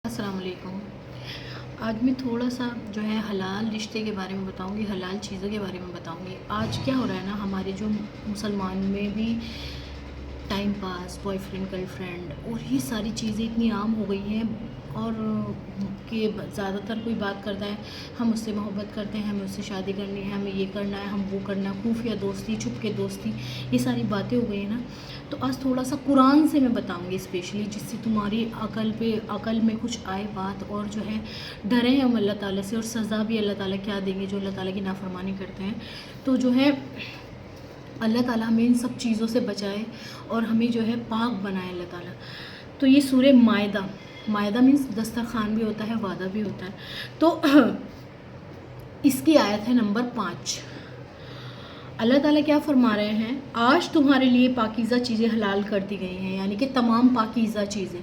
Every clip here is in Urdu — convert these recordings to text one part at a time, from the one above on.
السلام علیکم۔ آج میں تھوڑا سا جو ہے حلال رشتے کے بارے میں بتاؤں گی، حلال چیزوں کے بارے میں بتاؤں گی۔ آج کیا ہو رہا ہے نا، ہمارے جو مسلمان میں بھی time pass, boy friend, girl friend اور یہ ساری چیزیں اتنی عام ہو گئی ہیں، اور کہ زیادہ تر کوئی بات کرتا ہے ہم اس سے محبت کرتے ہیں، ہمیں اس سے شادی کرنی ہے، ہمیں یہ کرنا ہے، ہم وہ کرنا ہے، خفیہ دوستی، چھپ کے دوستی، یہ ساری باتیں ہو گئی ہیں نا۔ تو آج تھوڑا سا قرآن سے میں بتاؤں گی اسپیشلی، جس سے تمہاری عقل میں کچھ آئے بات، اور جو ہے ڈریں ہم اللہ تعالیٰ سے، اور سزا بھی اللہ تعالیٰ کیا دیں گے جو اللہ تعالیٰ کی نافرمانی کرتے ہیں۔ تو جو ہے اللہ تعالیٰ ہمیں ان سب چیزوں سے بچائے اور ہمیں جو ہے پاک بنائے اللہ تعالیٰ۔ تو یہ سورہ مائدہ مینس دسترخوان بھی ہوتا ہے، وعدہ بھی ہوتا ہے۔ تو اس کی آیت ہے نمبر 5۔ اللہ تعالیٰ کیا فرما رہے ہیں، آج تمہارے لیے پاکیزہ چیزیں حلال کر دی گئی ہیں، یعنی کہ تمام پاکیزہ چیزیں۔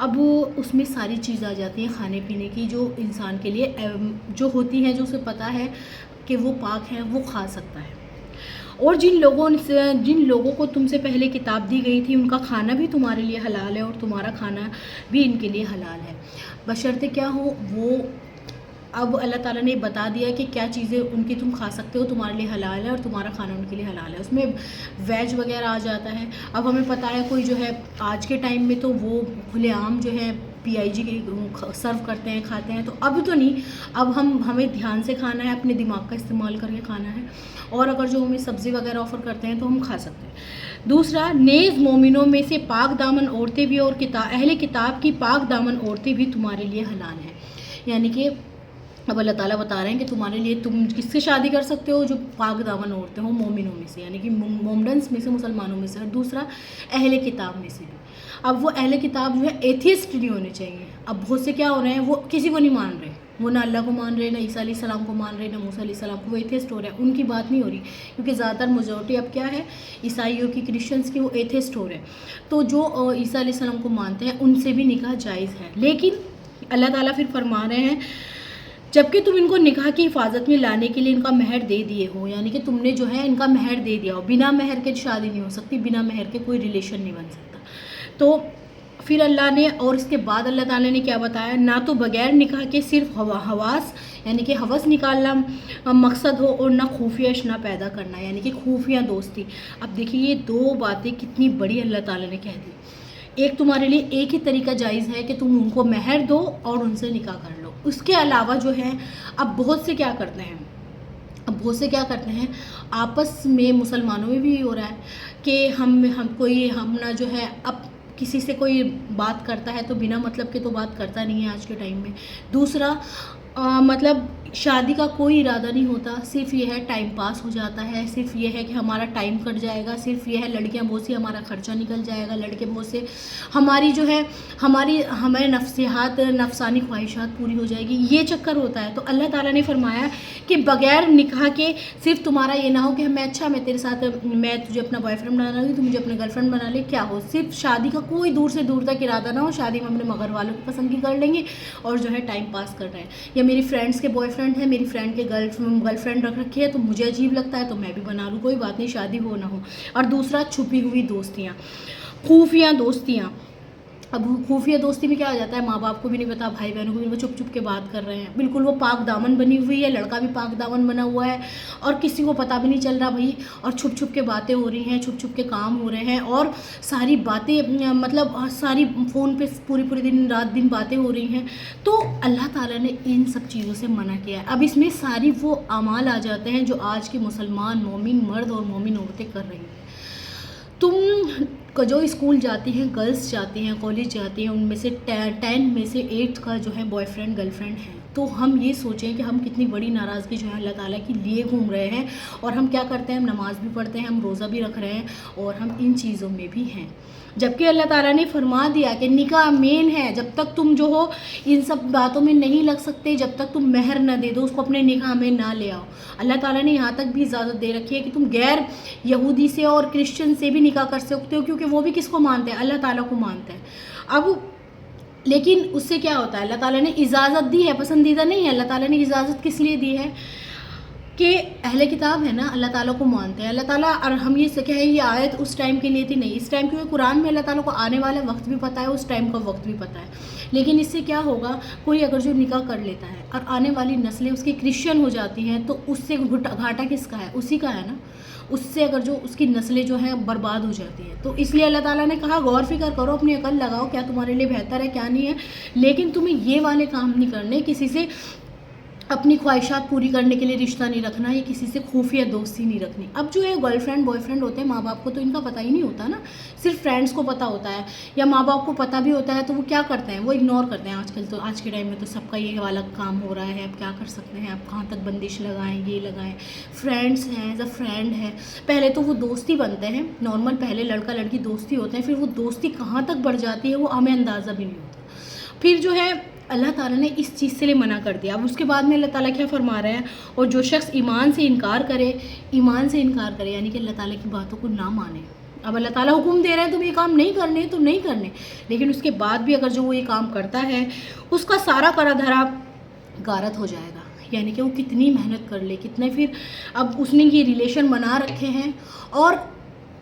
اب اس میں ساری چیز آ جاتی ہیں کھانے پینے کی، جو انسان کے لیے جو ہوتی ہیں، جو اسے پتہ ہے کہ وہ پاک ہے، وہ کھا سکتا ہے۔ اور جن لوگوں کو تم سے پہلے کتاب دی گئی تھی، ان کا کھانا بھی تمہارے لیے حلال ہے، اور تمہارا کھانا بھی ان کے لیے حلال ہے، بشرطے کیا ہو وہ۔ اب اللہ تعالیٰ نے بتا دیا کہ کیا چیزیں ان کی تم کھا سکتے ہو، تمہارے لیے حلال ہے، اور تمہارا کھانا ان کے لیے حلال ہے۔ اس میں ویج وغیرہ آ جاتا ہے۔ اب ہمیں پتہ ہے کوئی جو ہے آج کے ٹائم میں تو وہ کھلے عام جو ہے PIG کے سرو کرتے ہیں، کھاتے ہیں، تو اب تو نہیں، اب ہمیں دھیان سے کھانا ہے، اپنے دماغ کا استعمال کر کے کھانا ہے، اور اگر جو ہمیں سبزی وغیرہ آفر کرتے ہیں تو ہم کھا سکتے ہیں۔ دوسرا، نیز مومنوں میں سے پاک دامن عورتیں بھی اور اہل کتاب کی پاک دامن عورتیں بھی تمہارے لیے حلال ہیں، یعنی کہ اب اللہ تعالیٰ بتا رہے ہیں کہ تمہارے لیے تم کس سے شادی کر سکتے ہو، جو پاک دامن عورتیں ہوں مومنوں میں سے، یعنی کہ مومنس میں سے، مسلمانوں میں سے، اور دوسرا اہل کتاب میں سے بھی۔ اب وہ اہل کتاب جو ہے ایتھیسٹ نہیں ہونے چاہیے۔ اب بہت سے کیا ہو رہے ہیں، وہ کسی کو نہیں مان رہے، وہ نہ اللہ کو مان رہے، نہ عیسیٰ علیہ السلام کو مان رہے، نہ موسیٰ علیہ السلام کو، وہ ایتھیسٹ ہو رہے ہیں۔ ان کی بات نہیں ہو رہی، کیونکہ زیادہ تر میجورٹی اب کیا ہے، عیسائیوں کی، کرسچنس کی، وہ ایتھیسٹ ہو رہے ہیں۔ تو جو عیسیٰ علیہ السلام کو مانتے ہیں ان سے بھی نکاح جائز ہے، لیکن اللہ تعالیٰ پھر فرما رہے ہیں جبکہ تم ان کو نکاح کی حفاظت میں لانے کے لیے ان کا مہر دے دیے ہو، یعنی کہ تم نے جو ہے ان کا مہر دے دیا ہو۔ بنا مہر کے شادی نہیں ہو سکتی، بنا مہر کے کوئی ریلیشن نہیں بن سکتا۔ تو پھر اللہ نے، اور اس کے بعد اللہ تعالیٰ نے کیا بتایا، نہ تو بغیر نکاح کے صرف حواس یعنی کہ ہوس نکالنا مقصد ہو، اور نہ خفیہ اشنا پیدا کرنا، یعنی کہ خفیہ دوستی۔ اب دیکھیے یہ دو باتیں کتنی بڑی اللہ تعالیٰ نے کہہ دی۔ ایک تمہارے لیے ایک ہی طریقہ جائز ہے کہ تم ان کو مہر دو اور ان سے نکاح کر لو، اس کے علاوہ جو ہے اب بہت سے کیا کرتے ہیں، آپس میں مسلمانوں میں بھی یہ ہو رہا ہے کہ ہم نہ جو ہے، اب کسی سے کوئی بات کرتا ہے تو بنا مطلب کے تو بات کرتا نہیں ہے آج کے ٹائم میں۔ دوسرا مطلب شادی کا کوئی ارادہ نہیں ہوتا، صرف یہ ہے ٹائم پاس ہو جاتا ہے، صرف یہ ہے کہ ہمارا ٹائم کٹ جائے گا، صرف یہ ہے لڑکیاں بہت سی ہمارا خرچہ نکل جائے گا، لڑکے بہت سے ہماری جو ہے ہمارے نفسانی خواہشات پوری ہو جائے گی، یہ چکر ہوتا ہے۔ تو اللہ تعالیٰ نے فرمایا کہ بغیر نکاح کے صرف تمہارا یہ نہ ہو کہ میں تجھے اپنا بوائے فرینڈ بنا لوں گی، تو مجھے اپنا گرل فرینڈ بنا لے، کیا ہو، صرف شادی کا کوئی دور سے دور تک ارادہ نہ ہو، شادی میں اپنے مگر والوں کی پسند کی کر لیں گے اور جو ہے ٹائم پاس کر رہے ہیں، یا میری فرینڈس کے بوائے فرینڈ ہیں، میری فرینڈ کے گرل فرینڈ رکھ رکھی ہے تو مجھے عجیب لگتا ہے تو میں بھی بنا لوں، کوئی بات نہیں، شادی ہو نہ ہو۔ اور دوسرا چھپی ہوئی دوستیاں، خفیہ دوستیاں۔ اب خفیہ دوستی میں کیا ہو جاتا ہے، ماں باپ کو بھی نہیں پتا، بھائی بہنوں کو بھی نہیں پتا، چھپ چھپ کے بات کر رہے ہیں، بالکل وہ پاک دامن بنی ہوئی ہے، لڑکا بھی پاک دامن بنا ہوا ہے، اور کسی کو پتہ بھی نہیں چل رہا بھائی، اور چھپ چھپ کے باتیں ہو رہی ہیں، چھپ چھپ کے کام ہو رہے ہیں، اور ساری باتیں مطلب ساری فون پہ پوری دن رات دن باتیں ہو رہی ہیں۔ تو اللہ تعالیٰ نے ان سب چیزوں سے منع کیا ہے۔ اب اس میں ساری وہ اعمال آ جاتے ہیں جو آج کے مسلمان مومن مرد اور مومن عورتیں کر رہی ہیں۔ تم جو اسکول جاتی ہیں، گرلس جاتی ہیں، کالج جاتی ہیں، ان میں سے 10 میں سے 8 کا جو ہے بوائے فرینڈ گرل فرینڈ ہے، تو ہم یہ سوچیں کہ ہم کتنی بڑی ناراضگی جو ہے اللہ تعالیٰ کی لیے گھوم رہے ہیں، اور ہم کیا کرتے ہیں، ہم نماز بھی پڑھتے ہیں، ہم روزہ بھی رکھ رہے ہیں، اور ہم ان چیزوں میں بھی ہیں، جبکہ اللہ تعالیٰ نے فرما دیا کہ نکاح مین ہے، جب تک تم جو ہو ان سب باتوں میں نہیں لگ سکتے، جب تک تم مہر نہ دے دو، اس کو اپنے نکاح میں نہ لے آؤ۔ اللہ تعالیٰ نے یہاں تک بھی اجازت دے رکھی ہے کہ تم غیر یہودی سے اور کرسچن سے بھی نکاح کر سکتے ہو، کیونکہ وہ بھی کس کو مانتے ہیں، اللہ تعالیٰ کو مانتے ہیں۔ اب لیکن اس سے کیا ہوتا ہے، اللہ تعالیٰ نے اجازت دی ہے، پسندیدہ نہیں ہے، اللہ تعالیٰ نے اجازت کس لیے دی ہے، کہ اہل کتاب ہے نا اللہ تعالیٰ کو مانتے ہیں. اللہ تعالیٰ، اور ہم یہ کہیں یہ آیت اس ٹائم کے لیے تھی نہیں، اس ٹائم کیونکہ قرآن میں اللہ تعالیٰ کو آنے والا وقت بھی پتہ ہے، اس ٹائم کا وقت بھی پتہ ہے. لیکن اس سے کیا ہوگا، کوئی اگر جو نکاح کر لیتا ہے اور آنے والی نسلیں اس کی کرسچن ہو جاتی ہیں تو اس سے گھاٹا کس کا ہے؟ اسی کا ہے نا. اس سے اگر جو اس کی نسلیں جو ہیں برباد ہو جاتی ہیں. تو اس لیے اللہ تعالیٰ نے کہا غور فکر کرو، اپنی عقل لگاؤ کیا تمہارے لیے بہتر ہے کیا نہیں ہے، لیکن تمہیں یہ والے کام نہیں کرنے، کسی سے اپنی خواہشات پوری کرنے کے لیے رشتہ نہیں رکھنا، یا کسی سے خفیہ دوستی نہیں رکھنی. اب جو ہے گرل فرینڈ بوائے فرینڈ ہوتے ہیں، ماں باپ کو تو ان کا پتہ ہی نہیں ہوتا نا، صرف فرینڈس کو پتہ ہوتا ہے، یا ماں باپ کو پتہ بھی ہوتا ہے تو وہ کیا کرتے ہیں، وہ اگنور کرتے ہیں. آج کے ٹائم میں تو سب کا یہ والا کام ہو رہا ہے. اب کیا کر سکتے ہیں، اب کہاں تک بندش لگائیں، یہ لگائیں. فرینڈس ہیں، ایز اے فرینڈ ہے، پہلے تو وہ دوستی بنتے ہیں نارمل، پہلے لڑکا لڑکی دوستی ہوتے ہیں، پھر وہ دوستی کہاں تک بڑھ جاتی ہے وہ ہمیں اندازہ بھی نہیں ہوتا. پھر جو ہے اللہ تعالیٰ نے اس چیز سے منع کر دیا. اب اس کے بعد میں اللہ تعالیٰ کیا فرما رہے ہیں، اور جو شخص ایمان سے انکار کرے یعنی کہ اللہ تعالیٰ کی باتوں کو نہ مانے. اب اللہ تعالیٰ حکم دے رہے ہیں تم یہ کام نہیں کرنے تو نہیں کرنے، لیکن اس کے بعد بھی اگر جو وہ یہ کام کرتا ہے اس کا سارا کرا دھرا غارت ہو جائے گا. یعنی کہ وہ کتنی محنت کر لے، کتنے پھر اب اس نے یہ ریلیشن بنا رکھے ہیں اور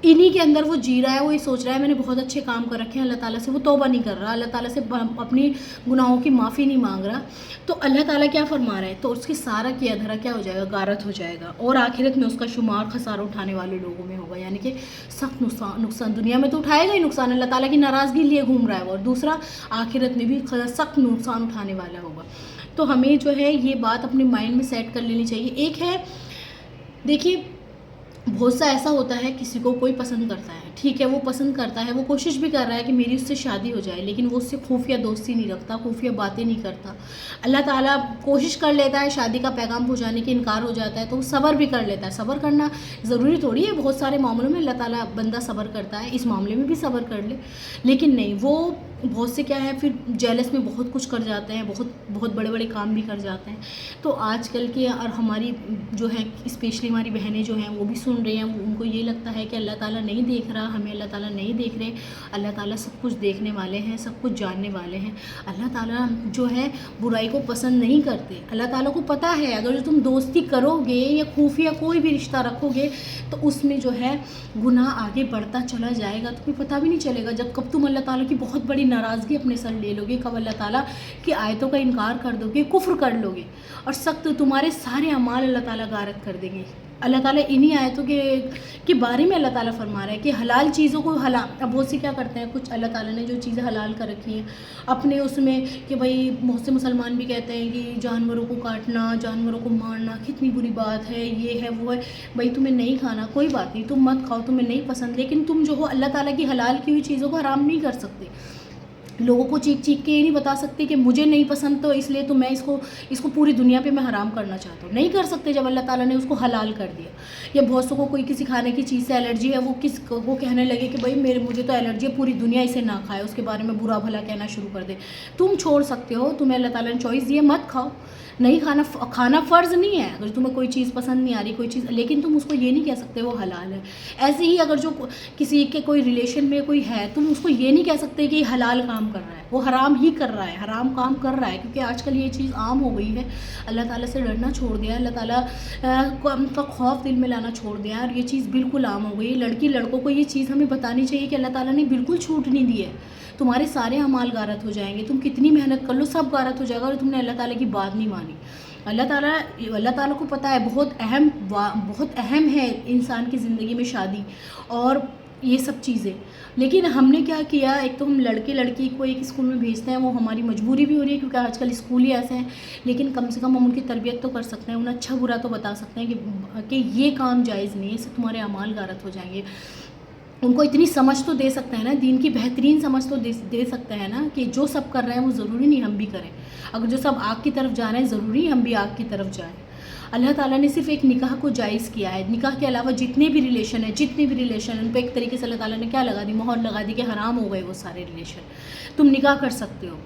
انہی کے اندر وہ جی رہا ہے، وہ یہ سوچ رہا ہے میں نے بہت اچھے کام کر رکھے ہیں، اللہ تعالیٰ سے وہ توبہ نہیں کر رہا، اللہ تعالیٰ سے اپنی گناہوں کی معافی نہیں مانگ رہا. تو اللہ تعالیٰ کیا فرما رہا ہے، تو اس کی سارا کیا دھرا کیا ہو جائے گا، غارت ہو جائے گا، اور آخرت میں اس کا شمار خسارہ اٹھانے والے لوگوں میں ہوگا. یعنی کہ سخت نقصان دنیا میں تو اٹھائے گا ہی نقصان، اللہ تعالیٰ کی ناراضگی لیے گھوم رہا ہے وہ، اور دوسرا آخرت میں بھی سخت نقصان اٹھانے والا ہوگا. تو ہمیں جو ہے یہ بات اپنے مائنڈ میں سیٹ کر لینی چاہیے. ایک ہے، دیکھیے بہت سا ایسا ہوتا ہے کسی کو کوئی پسند کرتا ہے، ٹھیک ہے وہ پسند کرتا ہے، وہ کوشش بھی کر رہا ہے کہ میری اس سے شادی ہو جائے، لیکن وہ اس سے خفیہ دوستی نہیں رکھتا، خفیہ باتیں نہیں کرتا. اللہ تعالیٰ کوشش کر لیتا ہے شادی کا پیغام پہنچانے کے، انکار ہو جاتا ہے تو وہ صبر بھی کر لیتا ہے. صبر کرنا ضروری تھوڑی ہے، بہت سارے معاملوں میں اللہ تعالیٰ بندہ صبر کرتا ہے، اس معاملے میں بھی صبر کر لے، لیکن نہیں، وہ بہت سے کیا ہے پھر جیلس میں بہت کچھ کر جاتے ہیں، بہت بڑے بڑے کام بھی کر جاتے ہیں. تو آج کل کے اور ہماری جو ہے اسپیشلی ہماری بہنیں جو ہیں وہ بھی سن رہی ہیں، ان کو یہ لگتا ہے کہ اللہ تعالیٰ نہیں دیکھ رہا، ہمیں اللہ تعالیٰ نہیں دیکھ رہے. اللہ تعالیٰ سب کچھ دیکھنے والے ہیں، سب کچھ جاننے والے ہیں. اللہ تعالیٰ جو ہے برائی کو پسند نہیں کرتے. اللہ تعالیٰ کو پتہ ہے اگر جو تم دوستی کرو گے یا خفیہ کوئی بھی رشتہ رکھو گے تو اس میں جو ہے گناہ آگے بڑھتا چلا جائے گا، تمہیں پتہ بھی نہیں چلے گا. جب کب تم اللہ تعالیٰ کی بہت بڑی ناراضگی اپنے سر لے لو گے، کب اللہ تعالیٰ کی آیتوں کا انکار کر دو گے، کفر کر لو گے، اور سخت تمہارے سارے اعمال اللہ تعالیٰ غارت کر دیں گے. اللہ تعالیٰ انہی آیتوں کے بارے میں اللہ تعالیٰ فرما رہا ہے کہ حلال چیزوں کو اب بہت سے کیا کرتے ہیں، کچھ اللہ تعالیٰ نے جو چیزیں حلال کر رکھی ہیں اپنے اس میں، کہ بھائی بہت سے مسلمان بھی کہتے ہیں کہ جانوروں کو کاٹنا، جانوروں کو مارنا کتنی بری بات ہے، یہ ہے وہ ہے. بھائی تمہیں نہیں کھانا کوئی بات نہیں، تم مت کھاؤ، تمہیں نہیں پسند، لیکن تم جو ہو اللہ تعالیٰ کی حلال کی ہوئی چیزوں کو حرام نہیں کر سکتے. لوگوں کو چیخ کے یہ نہیں بتا سکتے کہ مجھے نہیں پسند تو اس لیے تو میں اس کو پوری دنیا پہ میں حرام کرنا چاہتا ہوں. نہیں کر سکتے جب اللہ تعالیٰ نے اس کو حلال کر دیا. یا بہت سو کو کوئی کسی کھانے کی چیز سے الرجی ہے، وہ کہنے لگے کہ بھائی مجھے تو الرجی ہے، پوری دنیا اسے نہ کھائے، اس کے بارے میں برا بھلا کہنا شروع کر دے. تم چھوڑ سکتے ہو، تمہیں اللہ تعالیٰ نے چوائس دی ہے، مت کھاؤ. نہیں کھانا فرض نہیں ہے اگر تمہیں کوئی چیز پسند نہیں آ رہی کوئی چیز، لیکن تم اس کو یہ نہیں کہہ سکتے وہ حلال ہے. ایسے ہی اگر جو کسی کے کوئی ریلیشن میں کوئی ہے، تم اس کو یہ نہیں کہہ سکتے کہ یہ حلال کام کر رہا ہے، وہ حرام ہی کر رہا ہے، حرام کام کر رہا ہے. کیونکہ آج کل یہ چیز عام ہو گئی ہے. اللہ تعالیٰ سے ڈرنا چھوڑ دیا، اللہ تعالیٰ کا خوف دل میں لانا چھوڑ دیا، اور یہ چیز بالکل عام ہو گئی. لڑکی لڑکوں کو یہ چیز ہمیں بتانی چاہیے کہ اللہ تعالیٰ نے بالکل چھوٹ نہیں دی ہے. تمہارے سارے اعمال غارت ہو جائیں گے، تم کتنی محنت کر لو سب غارت ہو جائے گا، اور تم نے اللہ تعالیٰ کی بات نہیں مانی. اللہ تعالیٰ کو پتہ ہے بہت اہم ہے انسان کی زندگی میں شادی اور یہ سب چیزیں. لیکن ہم نے کیا کیا، ایک تو ہم لڑکے لڑکی کو ایک اسکول میں بھیجتے ہیں، وہ ہماری مجبوری بھی ہو رہی ہے کیونکہ آج کل اسکول ہی ایسے ہیں، لیکن کم سے کم ہم ان کی تربیت تو کر سکتے ہیں، انہیں اچھا برا تو بتا سکتے ہیں کہ یہ کام جائز نہیں ہے، اس سے تمہارے اعمال غارت ہو جائیں گے. ان کو اتنی سمجھ تو دے سکتے ہیں نا، دین کی بہترین سمجھ تو دے سکتے ہیں نا کہ جو سب کر رہے ہیں وہ ضروری نہیں ہم بھی کریں. اگر جو سب آگ کی طرف جا رہے ہیں ضروری ہم بھی آگ کی طرف جائیں. اللہ تعالیٰ نے صرف ایک نکاح کو جائز کیا ہے. نکاح کے علاوہ جتنے بھی ریلیشن ہیں ان پہ ایک طریقے سے اللہ تعالیٰ نے کیا لگا دی، مہر لگا دی کہ حرام ہو گئے وہ سارے ریلیشن. تم نکاح کر سکتے ہو،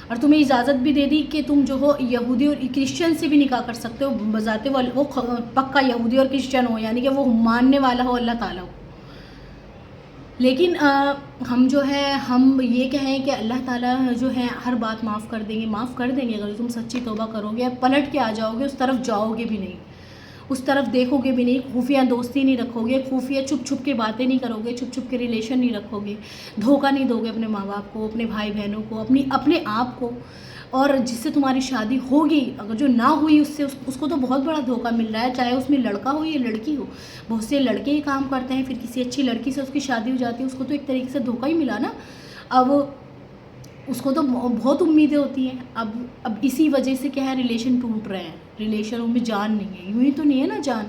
اور تمہیں اجازت بھی دے دی کہ تم جو ہو یہودی اور کرسچن سے بھی نکاح کر سکتے ہو، بذات وہ پکا یہودی اور کرسچن ہو، یعنی کہ وہ ماننے والا ہو اللہ تعالیٰ کو. لیکن ہم جو ہے ہم یہ کہیں کہ اللہ تعالیٰ جو ہے ہر بات معاف کر دیں گے اگر تم سچی توبہ کرو گے، پلٹ کے آ جاؤ گے، اس طرف جاؤ گے بھی نہیں. اس طرف دیکھو گے بھی نہیں، خفیہ دوستی نہیں رکھو گے، خفیہ چھپ چھپ کے باتیں نہیں کرو گے، چھپ چھپ کے ریلیشن نہیں رکھو گے، دھوکہ نہیں دو گے اپنے ماں باپ کو، اپنے بھائی بہنوں کو، اپنے آپ کو. اور جس سے تمہاری شادی ہوگی، اگر جو نہ ہوئی اس کو تو بہت بڑا دھوکہ مل رہا ہے، چاہے اس میں لڑکا ہو یا لڑکی ہو. بہت سے لڑکے ہی کام کرتے ہیں، پھر کسی اچھی لڑکی سے اس کی شادی ہو جاتی ہے، اس کو تو ایک طریقے سے دھوکہ ہی ملا نا. اب اس کو تو بہت امیدیں ہوتی ہیں. اب اسی وجہ سے کیا ہے، ریلیشن ٹوٹ رہے ہیں، ریلیشنوں میں جان نہیں ہے. یوں ہی تو نہیں ہے نا جان،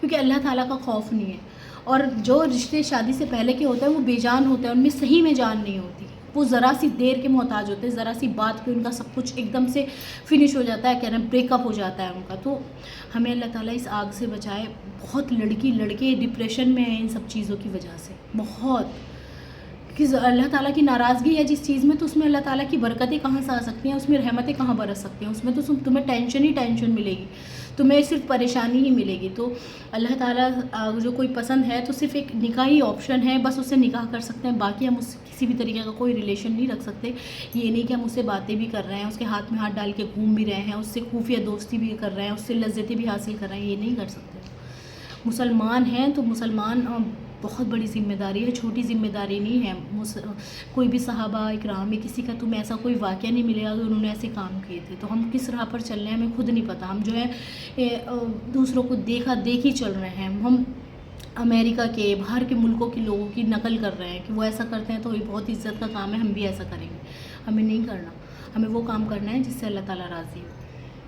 کیونکہ اللہ تعالیٰ کا خوف نہیں ہے. اور جو رشتے شادی سے پہلے کے ہوتے ہیں وہ بے جان ہوتے ہیں، ان میں صحیح میں جان نہیں ہوتی. وہ ذرا سی دیر کے محتاج ہوتے ہیں، ذرا سی بات پہ ان کا سب کچھ ایک دم سے فنش ہو جاتا ہے، کہنا بریک اپ ہو جاتا ہے ان کا. تو ہمیں اللہ تعالیٰ اس آگ سے بچائے. بہت لڑکے ڈپریشن میں ہیں ان سب چیزوں کی وجہ سے، بہت. کہ اللہ تعالیٰ کی ناراضگی ہے جس چیز میں، تو اس میں اللہ تعالیٰ کی برکتیں کہاں سے آ سکتی ہیں، اس میں رحمتیں کہاں برس سکتی ہیں. اس میں تو تمہیں ٹینشن ہی ٹینشن ملے گی، تمہیں صرف پریشانی ہی ملے گی. تو اللہ تعالیٰ جو کوئی پسند ہے تو صرف ایک نکاح ہی آپشن ہے، بس اس سے نکاح کر سکتے ہیں. باقی ہم اس سے کسی بھی طریقے کا کوئی ریلیشن نہیں رکھ سکتے. یہ نہیں کہ ہم اس سے باتیں بھی کر رہے ہیں، اس کے ہاتھ میں ہاتھ ڈال کے گھوم بھی رہے ہیں، اس سے خفیہ دوستی بھی کر رہے ہیں، اس سے لذتیں بھی حاصل کر رہے ہیں. یہ نہیں کر سکتے. مسلمان ہیں تو مسلمان بہت بڑی ذمہ داری ہے، چھوٹی ذمہ داری نہیں ہے. کوئی بھی صحابہ اکرام یا کسی کا تمہیں ایسا کوئی واقعہ نہیں ملے گا کہ انہوں نے ایسے کام کیے تھے. تو ہم کس راہ پر چل رہے ہیں ہمیں خود نہیں پتہ. ہم جو ہے دوسروں کو دیکھی چل رہے ہیں. ہم امریکہ کے، باہر کے ملکوں کے لوگوں کی نقل کر رہے ہیں کہ وہ ایسا کرتے ہیں تو یہ بہت عزت کا کام ہے، ہم بھی ایسا کریں گے. ہمیں نہیں کرنا. ہمیں وہ کام کرنا ہے جس سے اللہ تعالیٰ راضی ہو.